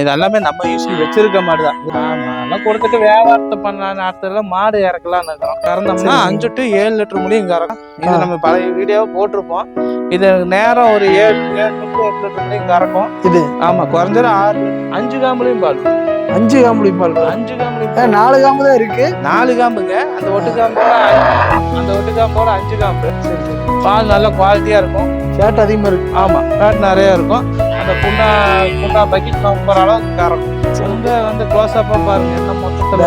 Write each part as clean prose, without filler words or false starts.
இது எல்லாமே நம்ம யூஸ்க்கு வச்சிருக்க மாடு தான். அதெல்லாம் கொடுத்துட்டு வியாபாரத்தை பண்ணலான்னு அடுத்ததுல மாடு இறக்கலாம்னு இருக்கிறோம். கறந்தோம்னா 5 to 7 லிட்டர் முடியும் கறக்கும். இது நம்ம பழைய வீடியோவை போட்டிருப்போம். இது நேரம் ஒரு 7 to 8 லிட்டர் முடியும் கறக்கும். இது ஆமா குறைஞ்சது 5 காம்புலையும் பால். 5 காம்புலையும் பால். 5 காம்புலையும் 4 காம்பு தான் இருக்கு. 4 காம்புங்க. அந்த ஒட்டு காம்போட 5 காம்பு. பால் நல்ல குவாலிட்டியா இருக்கும். ஃபேட் அதிகமா இருக்கு. ஆமா ஃபேட் நிறைய இருக்கும். அந்த புண்ணா பக்கெட் நம்பர் அளவுக்கு கறக்கும். வந்து க்ளோஸ் அப்பா பாருங்க. என்ன மொத்தத்துல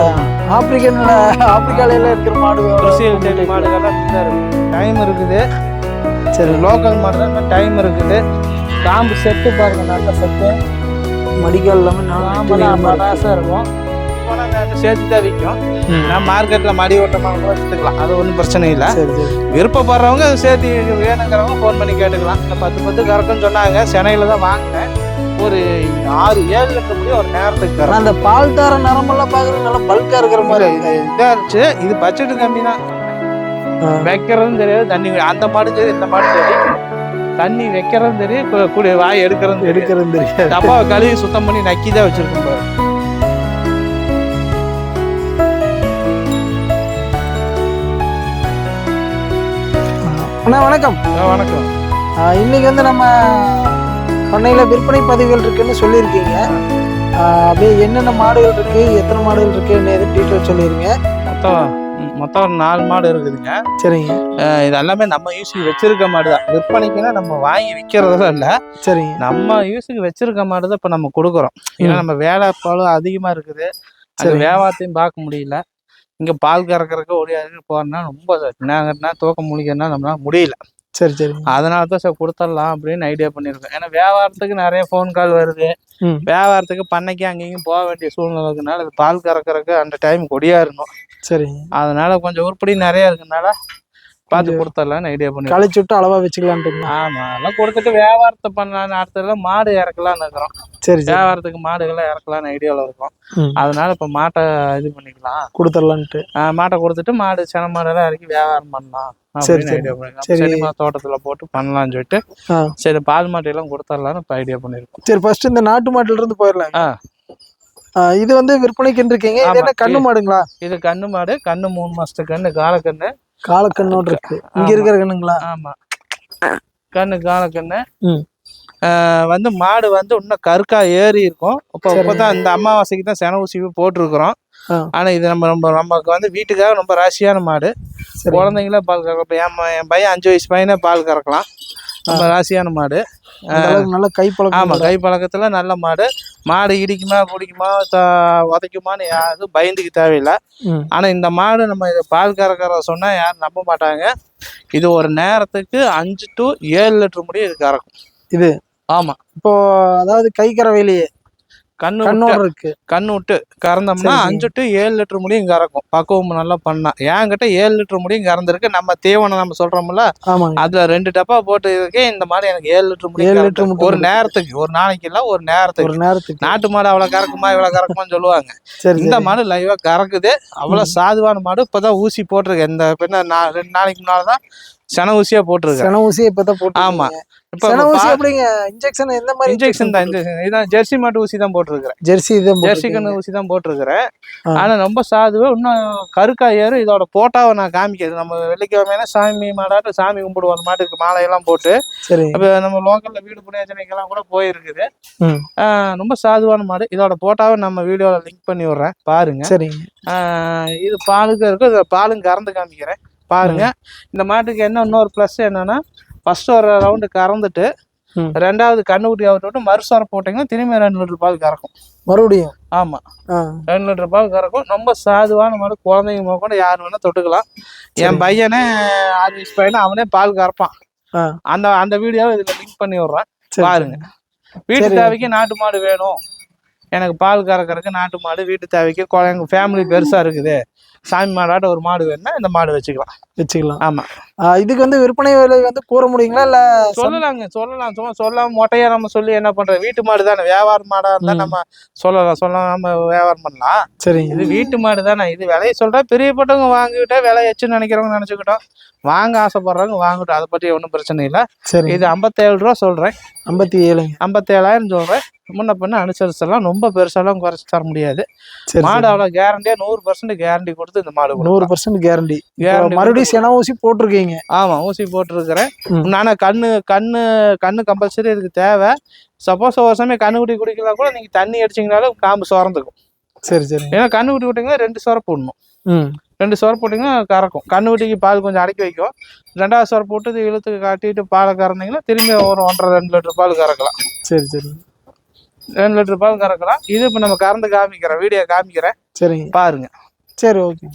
ஆப்பிரிக்கால இருக்கிற மாடு மாடுகள்லாம் இருக்கு. டைம் இருக்குது. சரி லோக்கல் மாடு தான் டைம் இருக்குது. காம்பு செட்டு பாருங்க. நல்ல செட்டு மடிக்கால் எல்லாமே ராசா இருக்கும். சேர்த்து தான் விற்கும். நான் மார்க்கெட்ல மடி ஓட்டமாக கூட எடுத்துக்கலாம். அது ஒன்றும் பிரச்சனை இல்லை. விருப்பப்படுறவங்க சேர்த்து வேணுங்கிறவங்க ஃபோன் பண்ணி கேட்டுக்கலாம். இந்த 10 கறக்குன்னு சொன்னாங்க. சென்னையில தான் வாங்கினேன். ஒரு 6-7 லிட்டர் முடியும் ஒரு நேரத்துக்கு. அந்த பால் தர நரம்பெல்லாம் பார்க்குறது நல்லா பல்கா இருக்கிற மாதிரி இதாக இருந்துச்சு. இது பட்ஜெட்டு கம்மி தான். வைக்கிறதும் தெரியாது தண்ணி. அந்த மாடு சரி இந்த மாடு சரி தண்ணி வைக்கிறதும் தெரியும். கூடிய வாய் எடுக்கிறதும் தெரியும். டப்பாவை கழுவி சுத்தம் பண்ணி நக்கி தான் வச்சிருக்கோம் பாரு. அண்ணா வணக்கம். வணக்கம். இன்னைக்கு வந்து நம்ம பண்ணையில விற்பனை பதிவுகள் இருக்குன்னு சொல்லியிருக்கீங்க. அப்படியே என்னென்ன மாடுகள் இருக்கு, எத்தனை மாடுகள் இருக்கு, என்ன டீட்டெயில் சொல்லிருங்க. மொத்தம் 4 மாடு இருக்குதுங்க. சரிங்க. இது எல்லாமே நம்ம யூஸுக்கு வச்சிருக்க மாடு தான். விற்பனைக்குன்னா நம்ம வாங்கி விற்கிறதெல்லாம் இல்லை. சரிங்க. நம்ம யூஸுக்கு வச்சிருக்க மாடு தான் இப்போ நம்ம கொடுக்குறோம். ஏன்னா நம்ம வேலை பழு அதிகமாக இருக்குது. அது வியாபாரத்தையும் பார்க்க முடியல. இங்கே பால் கறக்கிறதுக்கு ஓடியாரு போறோம்னா ரொம்ப நாங்கன்னா தூக்க முடிக்கிறதுனா நம்மளால முடியல. சரி சரி. அதனால தான் சார் கொடுத்துடலாம் அப்படின்னு ஐடியா பண்ணியிருக்கோம். ஏன்னா வியாபாரத்துக்கு நிறைய ஃபோன் கால் வருது. வியாபாரத்துக்கு பண்ணைக்கு அங்கேயும் போக வேண்டிய சூழ்நிலை இருக்குனால அது பால் கறக்கிறதுக்கு அந்த டைம் கொடியா இருந்தோம். சரி. அதனால கொஞ்சம் உருப்படி நிறைய இருக்குனால பார்த்து கொடுத்துடலான்னு ஐடியா பண்ணி கழிச்சு விட்டு அளவா வச்சுக்கலான்ட்டு. ஆமா அதெல்லாம் கொடுத்துட்டு வியாபாரத்தை பண்ணலான்னு அடுத்ததுல மாடு இறக்கலான்னு இருக்கிறோம். சரி. வியாபாரத்துக்கு மாடுகள்லாம் இறக்கலான்னு ஐடியாவில் இருக்கும். அதனால இப்ப மாட்டை இது பண்ணிக்கலாம் கொடுத்துடலான்ட்டு. மாட்டை கொடுத்துட்டு மாடு சென மாடெல்லாம் இறக்கி வியாபாரம் பண்ணலாம் அப்படின்னு ஐடியா பண்ணிருக்கோம். செடிமா தோட்டத்துல போட்டு பண்ணலாம்னு சொல்லிட்டு சரி பால் மாட்டை எல்லாம் கொடுத்துடலான்னு இப்ப ஐடியா பண்ணிருக்கோம். சரி ஃபர்ஸ்ட் இந்த நாட்டு மாட்டுல இருந்து போயிடலாம். இது வந்து விற்பனைக்கு இருக்கீங்க. இது என்ன கண்ணு மாடுங்களா? இது கண்ணு மாடு. கண்ணு 3 மாசத்து கண்ணு. காலக்கண்ணோடு இருக்கு. இங்க இருக்கிற கண்ணுங்களா? ஆமா கண்ணு காலக்கண்ணு. வந்து மாடு வந்து இன்னும் கருக்கா ஏறி இருக்கும். இப்பதான் இந்த அமாவாசைக்கு தான் சென ஊசி போட்டிருக்கிறோம். ஆனா இது நமக்கு வந்து வீட்டுக்காக ரொம்ப ராசியான மாடு. குழந்தைங்கள பால் கறக்கலாம். என் பையன் 5 வயசு பையனே பால் கறக்கலாம். ரொம்ப ராசியான மாடு. நல்ல கைப்பழக்கம். ஆமா கைப்பழக்கத்துல நல்ல மாடு. மாடு இடிக்குமா பிடிக்குமா உதைக்குமான்னு யாரும் பயந்துக்கு தேவையில்லை. ஆனா இந்த மாடு நம்ம இதை பால் கறக்கிற சொன்னா யாரும் நம்ப மாட்டாங்க. இது ஒரு நேரத்துக்கு 5 to 7 லிட்டர் முடியும் இது கறக்கும். இது ஆமா இப்போ அதாவது கை கறவையிலேயே கண்ணு விட்டு கறந்தோம்னா 5 to 7 லிட்டர் முடியும் கறக்கும். பக்குவம் நல்லா பண்ணா. என்கிட்ட 7 லிட்டர் முடியும் கறந்துருக்கு. நம்ம தீவனம் நம்ம சொல்றோம்ல அதுல 2 டப்பா போட்டு இருக்கே. இந்த மாடு எனக்கு 7 லிட்டர் முடியும் ஒரு நேரத்துக்கு. ஒரு நாளைக்கு இல்ல ஒரு நேரத்துக்கு. நாட்டு மாடு அவ்வளவு கறக்குமா இவ்வளவு கறக்குமான்னு சொல்லுவாங்க. இந்த மாடு லைவா கறக்குது. அவ்வளவு சாதுவான மாடு. இப்பதான் ஊசி போட்டிருக்கு. இந்த 2 நாளைக்கு முன்னால்தான் சென ஊசியா போட்டிருக்கு. சென ஊசியா இப்பதான் போட்டு. ஆமா இன்ஜெக்ஷன் எந்த மாதிரி? இன்ஜெக்ஷன் தான். இதான் ஜெர்சி மாட்டு ஊசி தான் போட்டிருக்கிறேன். ஜெர்சி கண்ணு ஊசி தான் போட்டிருக்கிறேன். ஆனா ரொம்ப சாதுவா இன்னும் கருக்கா ஏறும். இதோட போட்டாவை நான் காமிக்கிறது. நம்ம வெள்ளிக்கிழமைனா சாமி மாடாட்டு சாமி கும்பிடுவோம். அந்த மாட்டுக்கு மாலையெல்லாம் போட்டு நம்ம லோக்கல்ல வீடு புண்ணியாச்சனைக்கெல்லாம் கூட போயிருக்குது. ரொம்ப சாதுவான மாடு. இதோட போட்டாவை நம்ம வீடியோல லிங்க் பண்ணி விடுறேன் பாருங்க. சரி. இது பாலுக்கு இருக்கு. பாலும் கறந்து காமிக்கிறேன் பாருங்க. இந்த மாட்டுக்கு இன்னொரு பிளஸ் என்னன்னா ஃபர்ஸ்ட் ஒரு ரவுண்டு கறந்துட்டு 2வது கண்ணுக்குட்டி விட்டு மறுசோரை போட்டீங்கன்னா திரும்பி 2 லிட்டர் பால் கறக்கும் மறுபடியும். ஆமா 2 லிட்டர் பால் கறக்கும். ரொம்ப சாதுவான மாடு. குழந்தைங்க கூட யாரு வேணா தொட்டுக்கலாம். என் பையனே 6 வயசு பையனை அவனே பால் கறப்பான். அந்த வீடியோவை இதுல லிங்க் பண்ணி விடுறேன் பாருங்க. வீட்டு தேவைக்கு நாட்டு மாடு வேணும் எனக்கு பால் கறக்கிறதுக்கு நாட்டு மாடு வீட்டு தேவைக்கு எங்க ஃபேமிலி பெருசா இருக்குது சாமி மாடாட்ட ஒரு மாடு வேணும்னா இந்த மாடு வச்சுக்கலாம். ஆமா இதுக்கு வந்து விற்பனை விலை வந்து கூற முடியுங்களா? இல்ல சொல்லலாம் சும்மா சொல்லாம மொட்டையா நம்ம சொல்லி என்ன பண்றது? வீட்டு மாடு தானே. வியாபார மாடா இருந்தா நம்ம சொல்லாம வியாபாரம் பண்ணலாம். சரி. இது வீட்டு மாடு தானே. இது விலையை சொல்றா பிரியப்பட்டவங்க வாங்கிக்கிட்டா விலை எச்சுன்னு நினைக்கிறவங்க நினைச்சுக்கிட்டோம். வாங்க ஆசைப்படுறவங்க வாங்கட்டும். அதை பற்றி ஒன்றும் பிரச்சனை இல்லை. சரி. இது 57 ரூபா சொல்றேன். 57,000 சொல்றேன். முன்ன பின்ன அனுசரிச்செல்லாம் ரொம்ப பெருசாலாம் குறைச்சி தர முடியாது. மாடு அவ்வளோ கேரண்டியா 100% கேரண்டி கொடுத்து இந்த மாடு 100% கேரண்டி. மறுபடியும் சென ஊசி போட்டிருக்கீங்க? ஆமா, ஊசி போட்டிருக்கிறேன். ஆனால் கண்ணு கம்பல்சரி இதுக்கு தேவை. சப்போஸ் ஒரு சமயம் கண்ணுக்குட்டி குடிக்கலாம் கூட நீங்க தண்ணி அடிச்சிங்கனாலும் காம்பு சுரந்துக்கும். சரி சரி. ஏன்னா கண்ணுக்குட்டி விட்டீங்கன்னா 2 சொரை போடணும். 2 சொரை போட்டிங்கன்னா கறக்கும். கண்ணுக்குட்டிக்கு பால் கொஞ்சம் அடக்கி வைக்கும். 2வது சொரை போட்டு இழுத்து காட்டிட்டு பாலை கறந்தீங்கன்னா திரும்பி ஒரு 1.5-2 லிட்டர் பால் கறக்கலாம். சரி சரி. 2 லிட்டர் பால் கறக்கலாம். இது இப்போ நம்ம கறந்து காமிக்கிறேன், வீடியோ காமிக்கிறேன். சரிங்க, பாருங்க. சரி, ஓகே.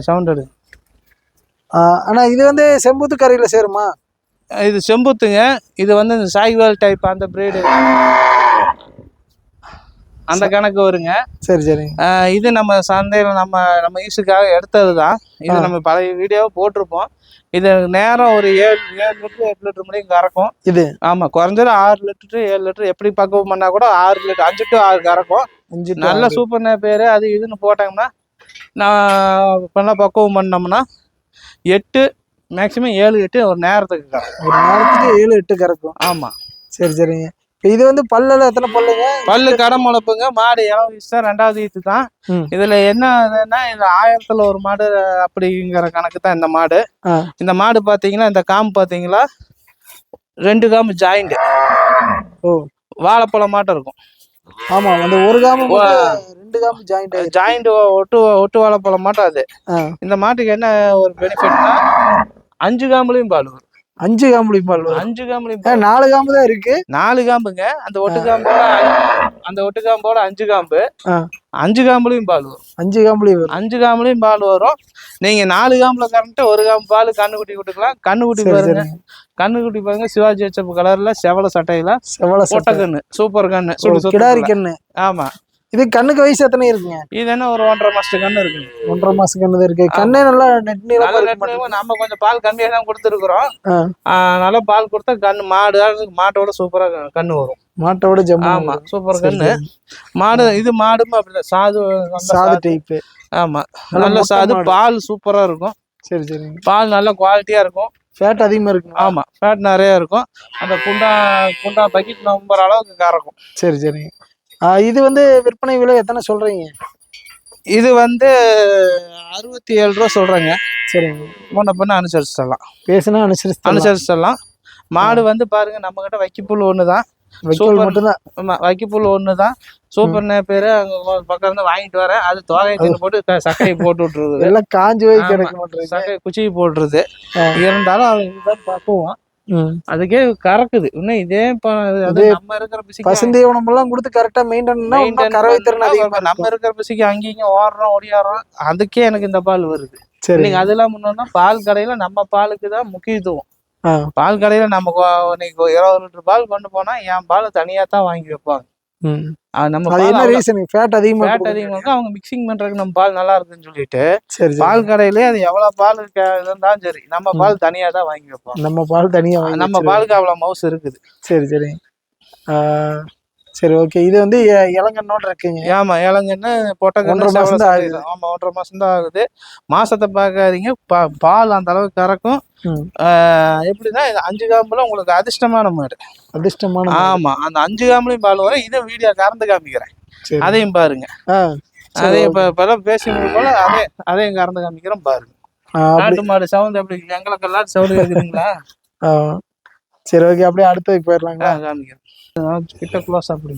சவுண்ட் எடு. ஆனா இது வந்து செம்புத்து கரையில சேருமா? இது செம்புத்துங்க. இது வந்து இந்த சாய்வால் டைப் அந்த பிரீடு அந்த கணக்கு வருங்க. சரி சரி. இது நம்ம சந்தையில் நம்ம ஈஸுக்காக எடுத்தது தான். இது நம்ம பழைய வீடியோவை போட்டிருப்போம். இது நேரம் ஒரு 7 லிட்டர் 8 லிட்டர் முடியும் கறக்கும் இது. ஆமா, குறைஞ்சது 6 லிட்டர் 7 லிட்டர் எப்படி பக்குவம் பண்ணா கூட 6 லிட்டர் 5 to 6 கறக்கும். நல்ல சூப்பர் பேரு அது இதுன்னு போட்டாங்கன்னா நான் இப்பெல்லாம் பக்குவம் பண்ணோம்னா 8 மேக்சிமம் 7 8 ஒரு நேரத்துக்கு கறக்கும். ஒரு நேரத்துக்கு 7 8 கறக்கும். ஆமா, சரி சரிங்க. இது வந்து பல்லுல எத்தனை பல்லுங்க? பல்லு கடை முளைப்புங்க. மாடு இளம் வயசு தான், 2வது ஈத்து தான். இதுல என்னன்னா இது 1000த்துல ஒரு மாடு அப்படிங்கிற கணக்கு தான் இந்த மாடு. இந்த மாடு பாத்தீங்கன்னா இந்த காம்பு பாத்தீங்களா 2 காம்பு ஜாயிண்ட். வாழைப்பழம் மாட்டம் இருக்கும். ஆமா, அந்த ஒரு காம்பு 2 காம்பு ஜாயிண்ட் ஒட்டு வாழைப்பழம் மாட்டம் அது. இந்த மாட்டுக்கு என்ன ஒரு பெனிஃபிட்னா 5 காம்புலையும் பால் வரும். 5 காம்புலையும் பால் வரும். 5 காம்புலையும் 4 காம்பு தான் இருக்கு. 4 காம்புங்க. அந்த ஒட்டு காம்போட 5 காம்பு. 5 காம்புலையும் பால் வரும். 5 காம்புலையும் வரும். 5 காம்புலையும் பால் வரும். நீங்க 4 காம்புல கறந்துட்டு 1 காம்பு பால் கண்ணுக்குட்டி விட்டுக்கலாம். கண்ணுக்குட்டி பாருங்க, கண்ணுக்குட்டி பாருங்க, சிவாஜி வச்ச கலர்ல செவல சட்டையில பொட்டை கண்ணு, சூப்பர் கண்ணு, கிடாரி கண்ணு. ஆமா, இது கண்ணுக்கு வயசு எத்தனை இருக்குங்க? இது என்ன ஒரு 1.5 மாசத்து கண்ணு இருக்குங்க. 1.5 மாசம் கண்ணு தான் இருக்கு. கண்ணே நல்லா நெட் நீளமா. நம்ம கொஞ்சம் பால் கம்மியா தான் கொடுத்துருக்குறோம். நல்லா பால் கொடுத்தா மாட்டோட சூப்பரா கண்ணு வரும். மாட்டோட ஜம்மு. ஆமா, சூப்பர் கண்ணு மாடு. இது மாடும் அப்படிதான் சாது டைப். ஆமா, நல்ல சாது. பால் சூப்பரா இருக்கும். சரி சரி. பால் நல்ல குவாலிட்டியா இருக்கும். ஃபேட் அதிகமா இருக்கும். ஆமா, ஃபேட் நிறைய இருக்கும். அந்த குண்டா பக்கெட் நம்பர் அளவுக்கு கறக்கும். சரி சரி. இது வந்து விற்பனை விலை எத்தனை சொல்றீங்க? இது வந்து 67 ரூபா சொல்றேங்க. சரிங்க. முன்ன பின்ன அனுசரிச்சிடலாம். பேசினா அனுசரிச்சிடலாம். மாடு வந்து பாருங்க, நம்ம கிட்ட வைக்கப்புல் ஒண்ணுதான். வைக்கப்புல் ஒண்ணுதான். சூப்பர் பேரு பக்கம் இருந்து வாங்கிட்டு வரேன். அது தோகையை போட்டு சக்கையை போட்டு விட்டுருது. எல்லாம் காஞ்சி போய் கிடைக்க சக்கை குச்சி போட்டுருது. இருந்தாலும் அவன் இதுதான் பக்குவோம். அதுக்கே கறக்குது. இன்னும் இதே நம்ம இருக்கிற பிசிக்கு பசுந்தீவனம் எல்லாம் கொடுத்து கரெக்டா மெயின்டைன் கறவை திறன் அதிகமா. நம்ம இருக்கிற பிசிக்கு அங்கேயும் ஓடுறோம் ஓடியாடுறோம். அதுக்கே எனக்கு இந்த பால் வருது. நீங்க அதெல்லாம் முன்னோன்னா பால் கடையில நம்ம பாலுக்கு தான் முக்கியத்துவம். பால் கடையில நம்ம இன்னைக்கு 20 லிட்டர் பால் கொண்டு போனா என் பால் தனியா தான் வாங்கி வைப்பாங்க. நம்ம ஃபேட் அதிகமா அவங்க மிக்சிங் பண்றதுக்கு நம்ம பால் நல்லா இருக்குன்னு சொல்லிட்டு பால் கடையிலே அது எவ்வளவு பால் இருந்தாலும் சரி நம்ம பால் தனியா தான் வாங்கி வைப்போம். நம்ம பால் தனியா, நம்ம பாலுக்கு அவ்வளவு மவுஸ் இருக்குது. சரி சரி. சரி, ஓகே. இது வந்து இளங்கண்ணோட இருக்குங்க. ஆமா, இளங்கண்ணு பொட்டக்கண்ணு. 1.5 மாசம் தான் ஆகுது. ஆமா, 1.5 மாசம் தான் ஆகுது. மாசத்தை பாக்காதீங்க, பால் அந்த அளவுக்கு கறக்கும். எப்படின்னா 5 காம்புல உங்களுக்கு அதிர்ஷ்டமான மாடு. ஆமா, அந்த 5 காம்புலையும் பால் வரும். இதை வீடியோ கறந்து காமிக்கிறேன், அதையும் பாருங்க. அதே இப்ப பேசி போல அதையும் கறந்து காமிக்கிறேன் பாருங்க. நாட்டு மாடு சவுண்ட் எப்படி எங்களுக்கெல்லாம் சவுண்ட் கேக்குதுங்களா? சரி, ஓகே. அப்படியே அடுத்ததுக்கு போயிடலாங்க. காமிக்கிறேன் கிட்ட க்ளோஸ். அப்படி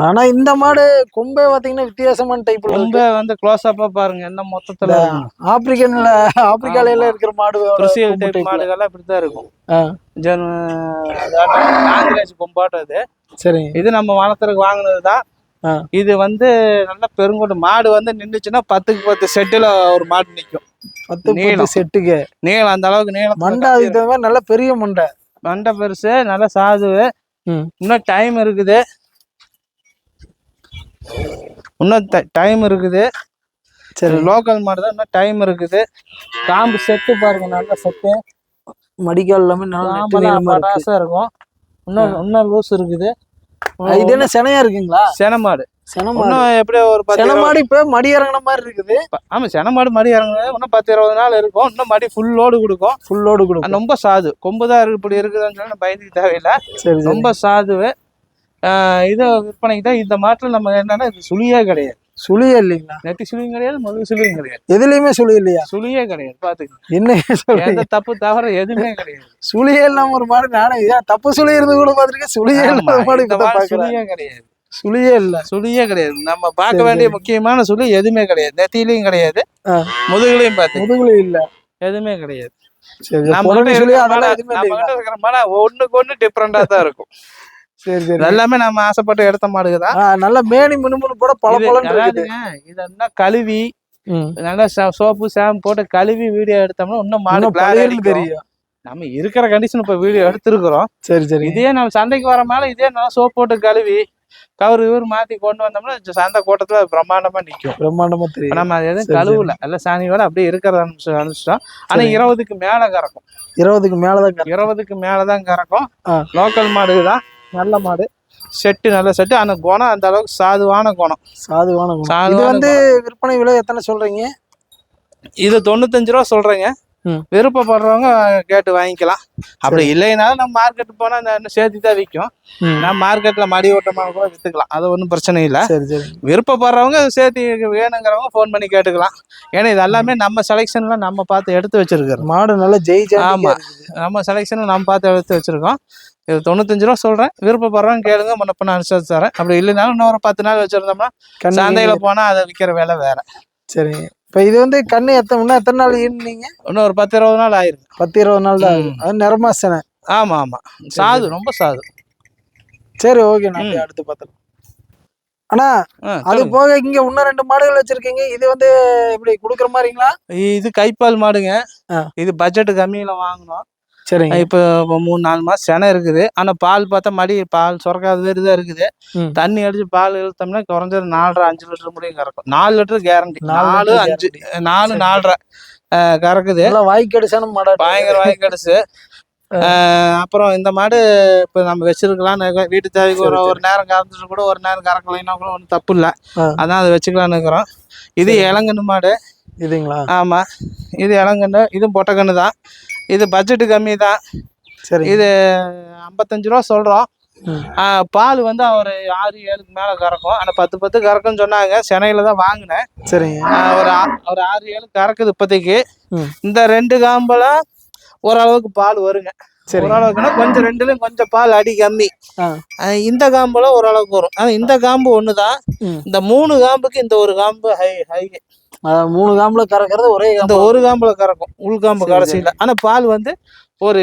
ஆனா இந்த மாடு கொம்பே பாத்தீங்கன்னா வித்தியாசமான டைப். கொம்பே வந்து க்ளோஸ் அப்பா பாருங்க. என்ன மொத்தத்துல ஆப்பிரிக்கால எல்லாம் இருக்கிற மாடு மாடுகள்லாம் இப்படித்தான் இருக்கும். காங்கிரேஜ் கொம்பாட்டம் இது. சரி, இது நம்ம வளர்த்துறதுக்கு வாங்கினதுதான். இது வந்து நல்ல பெருங்கோட்டு மாடு வந்து நின்றுச்சுன்னா 10க்கு 10 செட்டுல ஒரு மாடு நிக்கும். 10 செட்டுக்கு நீளம் அந்த அளவுக்கு நீளம். மண்டை அது நல்ல பெரிய மண்டை பெருசு, நல்ல சாது. இன்னும் டைம் இருக்குது. இன்னும் டைம் இருக்குது. சரி, லோக்கல் மாடு தான், இன்னும் டைம் இருக்குது. காம்பு செட்டு பாருங்க, நல்ல செட்டு, மடிக்கால் எல்லாமே நல்லா இருக்கும். இன்னும் லூஸ் இருக்குது. இது என்ன செனையா இருக்குங்களா? சென மாடு. எப்படியோ ஒரு சென மாடு இப்ப மடி இறங்கின மாதிரி இருக்குது. ஆமா, சென மாடு மடி இறங்குது. இன்னும் 10-20 நாள் இருக்கும். இன்னும் மடி ஃபுல் லோடு கொடுக்கும். ரொம்ப சாது. கொம்புதான் இப்படி இருக்குதுன்னு சொல்லி பயந்துக்கு தேவையில்லை. ரொம்ப சாதுவு. இது விற்பனைக்கு தான். இந்த மாட்டுல நம்ம என்னன்னா இது சுழியே கிடையாது. சுழியே இல்லைங்களா? நெத்தி சுழியும் கிடையாது, முதல் சுழியும் கிடையாது. எதுலயுமே சுழி இல்லையா? சுழியே கிடையாது. பாத்துக்க என்ன தப்பு தவிர எதுவுமே கிடையாது. சுழியே இல்லாம ஒரு மாடு நானே தப்பு சுழி இருந்து கூட பாத்துருக்கேன். சுழியே சுழியே கிடையாது. சுழியே கிடையாது. நம்ம பார்க்க வேண்டிய முக்கியமான சுழி எதுவுமே கிடையாது. நெத்திலையும் கிடையாது, முதுகுலையும் பார்த்து முதுகுலையும் இல்ல, எதுவுமே கிடையாது. நம்ம இருக்கிற மாடை ஒண்ணுக்கு ஒண்ணு டிஃப்ரெண்டா தான் இருக்கும். எல்லாமே நம்ம ஆசைப்பட்டு எடுத்த மாடுதான். நல்ல மேனி மினுமுனு கூட பழப்பழம். இதெல்லாம் கழுவி நல்லா சோப்பு ஷாம்பு போட்டு கழுவி வீடியோ எடுத்தோம்னா இன்னும் மாடு தெரியும். நம்ம இருக்கிற கண்டிஷன் இப்ப வீடியோ எடுத்துருக்கிறோம். இதே நம்ம சந்தைக்கு வர மேல இதே நல்லா சோப் போட்டு கழுவி கவர் மாத்தி கொண்டு வந்தோம்னா சந்தை கூட்டத்துல பிரம்மாண்டமா நிக்கும். பிரம்மாண்டமா தெரியும். நம்ம அது எதுவும் கழுவுல, எல்லாம் சாணியோட அப்படியே இருக்கிறத அனுப்பிச்சிட்டோம். ஆனா 20க்கு மேல கறக்கும். 20க்கு மேலதான் கறக்கும். லோக்கல் மாடுதான், நல்ல மாடு, செட்டு நல்ல செட்டு. ஆனா குணம் அந்த அளவுக்கு சாதுவான குணம். இது வந்து விற்பனை விலை எத்தனை சொல்றீங்க? இது 95 ரூபா சொல்றேங்க. விருப்பப்படுறவங்க கேட்டு வாங்கிக்கலாம். அப்படி இல்லைனாலும் நம்ம மார்க்கெட் போனா சேர்த்து தான் விற்கும். நம்ம மார்க்கெட்ல மடி ஓட்டமாக கூட வித்துக்கலாம். அது ஒன்றும் பிரச்சனை இல்லை. விருப்பப்படுறவங்க சேர்த்து வேணுங்கிறவங்க ஃபோன் பண்ணி கேட்டுக்கலாம். ஏன்னா இது எல்லாமே நம்ம செலெக்ஷன்ல நம்ம பார்த்து எடுத்து வச்சிருக்கிறோம். மாடு நல்லா ஜெயிச்சா. ஆமா, நம்ம செலெக்ஷன்ல நம்ம பார்த்து எடுத்து வச்சிருக்கோம். இது 95 ரூபா சொல்றேன். விருப்பப்படுறவங்க கேளுங்க, முன்னப்ப நான் அனுசரிச்சு தரேன். அப்படி இல்லைனாலும் இன்னொரு 10 நாள் வச்சிருந்தோம்னா சந்தையில போனா அதை விற்கிற வேலை வேற. சரி, இப்ப இது வந்து கண்ணு எத்தனை நாள் ஈடுனீங்க? இன்னும் ஒரு 10-20 நாள் ஆயிருக்கு. 10-20 நாள் தான் ஆகும். அது நிறமா செனை. ஆமா, சாது, ரொம்ப சாது. சரி, ஓகே, நான் அடுத்து பார்த்தோம். ஆனா அது போக இங்க இன்னும் 2 மாடுகள் வச்சிருக்கீங்க. இது வந்து இப்படி குடுக்குற மாதிரிங்களா? இது கைப்பால் மாடுங்க. இது பட்ஜெட் கம்மியில வாங்கணும். சரிங்க. இப்போ 3-4 மாசம் செனை இருக்குது. ஆனா பால் பார்த்தா மடி பால் சுரக்காது தான் இருக்குது. தண்ணி அடிச்சு பால் இழுத்தோம்னா குறைஞ்சது 4.5 லிட்டர் முடியும் கறக்கும். 4 லிட்டர் கேரண்டி. 4-4.5 கறக்குது. வாய்க்கடிசான மாடு, பயங்கர வாய்க்கடிச்சு. அப்புறம் இந்த மாடு இப்ப நம்ம வச்சிருக்கலாம். வீட்டு தேவைக்கு ஒரு நேரம் கறந்துட்டு கூட ஒரு நேரம் கறக்கலைன்னா கூட ஒன்றும் தப்பு இல்லை. அதான் அதை வச்சுக்கலான்னு இருக்கிறோம். இது இளங்கன்னு மாடு. இதுங்களா? ஆமா, இது இளங்கன்னு. இதுவும் பொட்டக்கண்ணு தான். இது பட்ஜெட்டு கம்மி தான். சரி, இது 55 ரூபா சொல்றோம். பால் வந்து ஒரு 6-7க்கு மேல கறக்கும். ஆனா 10 கறக்கும்னு சொன்னாங்க. சென்னையில தான் வாங்கினேன். சரிங்க. ஒரு 6-7 கறக்குது இப்போதைக்கு. இந்த 2 காம்பல ஓரளவுக்கு பால் வருங்க. ஓரளவுக்குன்னா கொஞ்சம் 2லயும் கொஞ்சம் பால் அடி கம்மி. இந்த காம்புல ஓரளவுக்கு வரும். ஆனா இந்த காம்பு ஒண்ணுதான். இந்த 3 காம்புக்கு இந்த ஒரு காம்பு ஹை 3 காம்புல கறக்கிறது ஒரே இந்த ஒரு காம்புல கறக்கும். உள்காம்பு கடைசியில. ஆனா பால் வந்து ஒரு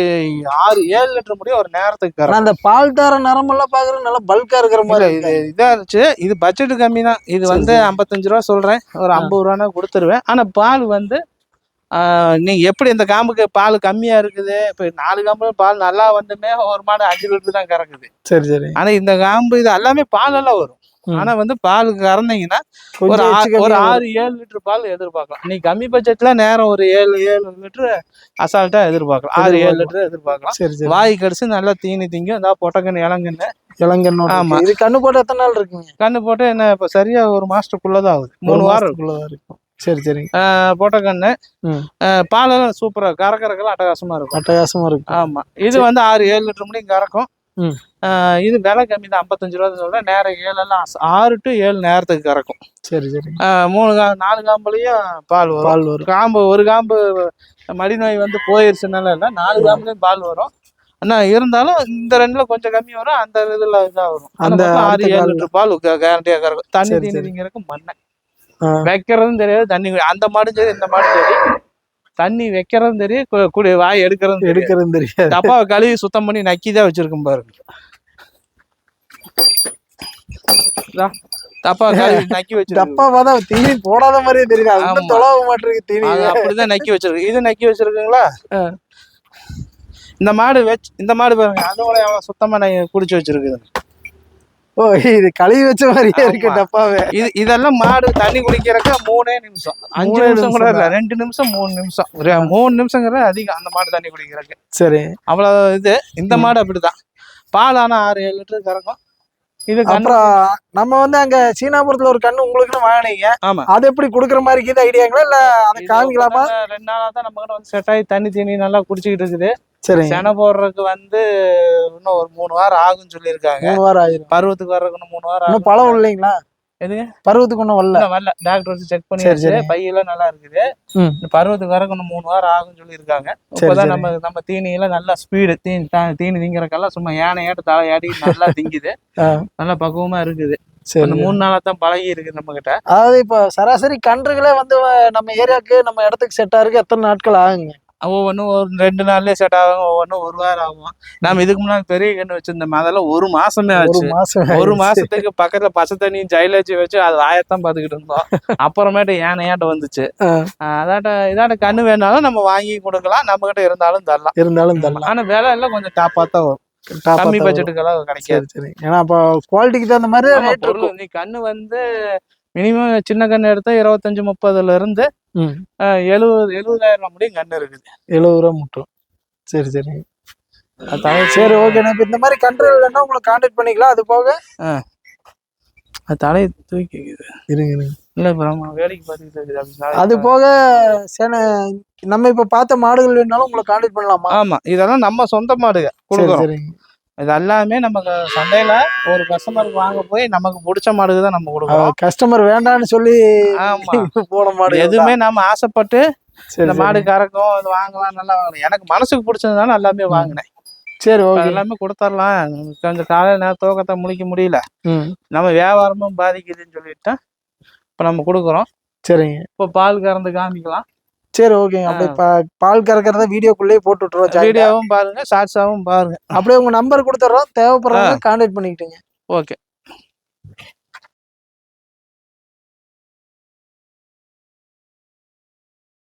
6-7 லிட்டர் முடியும் ஒரு நேரத்துக்கு கறக்கும். அந்த பால் தர நரம்பெல்லாம் பாக்குறது நல்லா பல்கா இருக்கிற மாதிரி. இதா இருந்துச்சு. இது பட்ஜெட் கம்மி தான். இது வந்து 55 ரூபா சொல்றேன். ஒரு 50 ரூபானா கொடுத்துருவேன். ஆனா பால் வந்து நீங்க எப்படி இந்த காம்புக்கு பால் கம்மியா இருக்குது. இப்ப 4 காம்பு பால் நல்லா வந்துமே ஒரு மாடு 5 லிட்டர் தான் கறக்குது. சரி. ஆனா இந்த காம்பு இது எல்லாமே பால் எல்லாம் வரும். ஆனா வந்து பால் கறந்தீங்கன்னா ஒரு 6-7 லிட்டர் பால் எதிர்பார்க்கலாம். நீ கம்மி பட்ஜெட்ல நேரம் ஒரு 7 லிட்டர் அசால்ட்டா எதிர்பார்க்கலாம். 6-7 லிட்டர் எதிர்பார்க்கலாம். வாய் கடிச்சு நல்லா தீனி திங்கும். அதான் பொட்டக்கண்ணு இளங்கண்ணு. ஆமா, இது கண்ணு போட்டு எத்தனை நாள் இருக்குங்க? கண்ணு போட்டு என்ன இப்ப சரியா ஒரு மாசத்துக்குள்ளதான் ஆகுது. 3 வாரம் இருக்கும். சரி. பொட்டக்கண்ணு. பாலெல்லாம் சூப்பரா கறக்கறக்கெல்லாம் அட்டகாசமா இருக்கும். ஆமா, இது வந்து 6-7 லிட்டர் முடியும் கறக்கும். இது விலை கம்மி தான். 55 ரூபா சொல்றேன். நேரம் 6 to 7 நேரத்துக்கு கறக்கும். சரி. 4 காம்புலயும் பால் வரும். காம்பு ஒரு காம்பு மடி நோய் வந்து போயிருச்சுனால இல்ல, 4 காம்புலயும் பால் வரும். ஆனா இருந்தாலும் இந்த 2ல கொஞ்சம் கம்மி வரும். அந்த இதுல இதா வரும். அந்த 6-7 லிட்டர் பால் கேரண்டியா கறக்கும். தண்ணி தீனிங்கிறதுக்கு மண்ணை வைக்கிறதும் தெரியாது. தண்ணி அந்த மாடும் சரி இந்த மாடும் சரி தண்ணி வைக்கிறதும் தெரியும். வாய் எடுக்கிறதும் தெரியாது. டப்பாவை கழுவி சுத்தம் பண்ணி நக்கிதான் வச்சிருக்கும் பாருங்க. டப்பா கழுவி நக்கி வச்சு டப்பாவாதான் தீனி போடாத மாதிரியே தெரியுது. தொலைவ மாட்டிருக்கு தீனி. அப்படிதான் நக்கி வச்சிருக்கு. இது நக்கி வச்சிருக்குங்களா? இந்த மாடு பாருங்க. அதோட எவ்வளவு சுத்தமா குடிச்சு வச்சிருக்குது. ஓ இது கழுவி வச்ச மாதிரியே இருக்கு ஆமா. டப்பாவே. இதெல்லாம் மாடு தண்ணி குடிக்கிறக்க 3 நிமிஷம் 5 நிமிஷம் கூட இல்ல 2 நிமிஷம் 3 நிமிஷம் 3 நிமிஷங்கிறது அதிகம் அந்த மாடு தண்ணி குடிக்கிறக்கு. சரி. அவ்வளவு இது. இந்த மாடு அப்படிதான் பால் ஆனா 6-7 லிட்டர் கறக்கும். இது அப்புறம் நம்ம வந்து அங்க சீனாபுரத்துல ஒரு கண்ணு உங்களுக்குன்னு வாங்கினீங்க. ஆமா. அது எப்படி குடுக்குற மாதிரி இருக்குது ஐடியாங்களா இல்ல அதை காமிக்கலாமா? 2 நாளா தான் நம்ம கிட்ட வந்து செட் ஆகி தண்ணி தீனி நல்லா குடிச்சிக்கிட்டு இருக்குது. சரி. செனை போடுறதுக்கு வந்து இன்னும் ஒரு 3 வாரம் ஆகும்னு சொல்லியிருக்காங்க. 3 வாரம் ஆயிரும். பருவத்துக்கு வர்றதுக்கு இன்னும் 3 வாரம் இன்னும் பழம் இல்லைங்களா? எதுங்க பருவத்துக்கு ஒன்றும் வரல. டாக்டர் வச்சு செக் பண்ணியாச்சு. பையெல்லாம் நல்லா இருக்குது. பருவத்துக்கு வர இன்னும் 3 வாரம் ஆகும்னு சொல்லியிருக்காங்க. இப்பதான் நம்ம தீனியெல்லாம் நல்லா ஸ்பீடு தீனி திங்கிறக்கெல்லாம் சும்மா யானையாட்டு தலையாடி நல்லா திங்குது. நல்லா பக்குவமா இருக்குது. 3 நாளா தான் பழகி இருக்கு நம்ம கிட்ட. அதாவது இப்ப சராசரி கன்றுகளே வந்து நம்ம ஏரியாவுக்கு நம்ம இடத்துக்கு செட் ஆகுறதுக்கு எத்தனை நாட்கள் ஆகுங்க? ஒவ்வொன்றும் ஒரு 2 நாள்லயே செட் ஆகும். ஒவ்வொன்றும் 1 வாரம் ஆகும். நம்ம இதுக்கு முன்னாடி பெரிய கன்று வச்சிருந்தோம். அதெல்லாம் 1 மாசமே ஆச்சு. 1 மாசத்துக்கு பக்கத்துல பச்சை தண்ணி ஜெயிலச்சு வச்சு அது ஆயத்தான் பாத்துக்கிட்டு இருந்தோம். அப்புறமேட்டு யானையாட்ட வந்துச்சு. இதாட்ட கண்ணு வேணாலும் நம்ம வாங்கி கொடுக்கலாம். நம்ம கிட்ட இருந்தாலும் தரலாம். ஆனா விலை எல்லாம் கொஞ்சம் டாப்பா தான் வரும். கம்மி பட்ஜெட்டுக்கெல்லாம் கிடைக்காது. சரி. ஏன்னா அப்ப குவாலிட்டிக்கு தகுந்த மாதிரி பொருள் நீ கண்ணு வந்து மினிமம் சின்ன கண்ணு எடுத்தா 25-30ல இருந்து 70,000 முடியும் கண்ணு இருக்குது. 70 ரூபா மட்டும். சரி. சரி ஓகே. இப்ப இந்த மாதிரி கன்று இல்லைன்னா உங்களை கான்டாக்ட் பண்ணிக்கலாம். அது போக அது தலையை தூக்கி இருங்க இல்ல இப்ப நம்ம வேலைக்கு பார்த்துக்கிட்டு அது போக நம்ம இப்ப பார்த்த மாடுகள் வேணாலும் உங்களை கான்டாக்ட் பண்ணலாமா? ஆமா, இதெல்லாம் நம்ம சொந்த மாடுங்க கொடுக்குறோம். இது எல்லாமே நமக்கு சந்தையில ஒரு கஸ்டமருக்கு வாங்க போய் நமக்கு பிடிச்ச மாடுக்கு தான் நம்ம கொடுக்குறோம். கஸ்டமர் வேண்டாம்னு சொல்லி போன மாடு எதுவுமே நம்ம ஆசைப்பட்டு இந்த மாடு கறக்கும் இது வாங்கலாம் நல்லா வாங்கலாம். எனக்கு மனசுக்கு பிடிச்சதுனால எல்லாமே வாங்கினேன். சரி ஓகே. எல்லாமே கொடுத்துடலாம். கொஞ்சம் காலையில நேரம் துவக்கத்தை முடிக்க முடியல. நம்ம வியாபாரமும் பாதிக்குதுன்னு சொல்லிட்டு இப்ப நம்ம கொடுக்குறோம். சரிங்க. இப்போ பால் கறந்து காமிக்கலாம். சரி ஓகேங்க. அப்படியே பால் கறக்கிறத வீடியோக்குள்ளேயே போட்டு விட்டுருவோம். வீடியோவும் பாருங்க, ஷார்ட்ஸாவும் பாருங்க. அப்படியே உங்க நம்பர் கொடுத்துட்றோம். தேவைப்படுறவங்க கான்டாக்ட் பண்ணிக்கிட்டீங்க. ஓகே.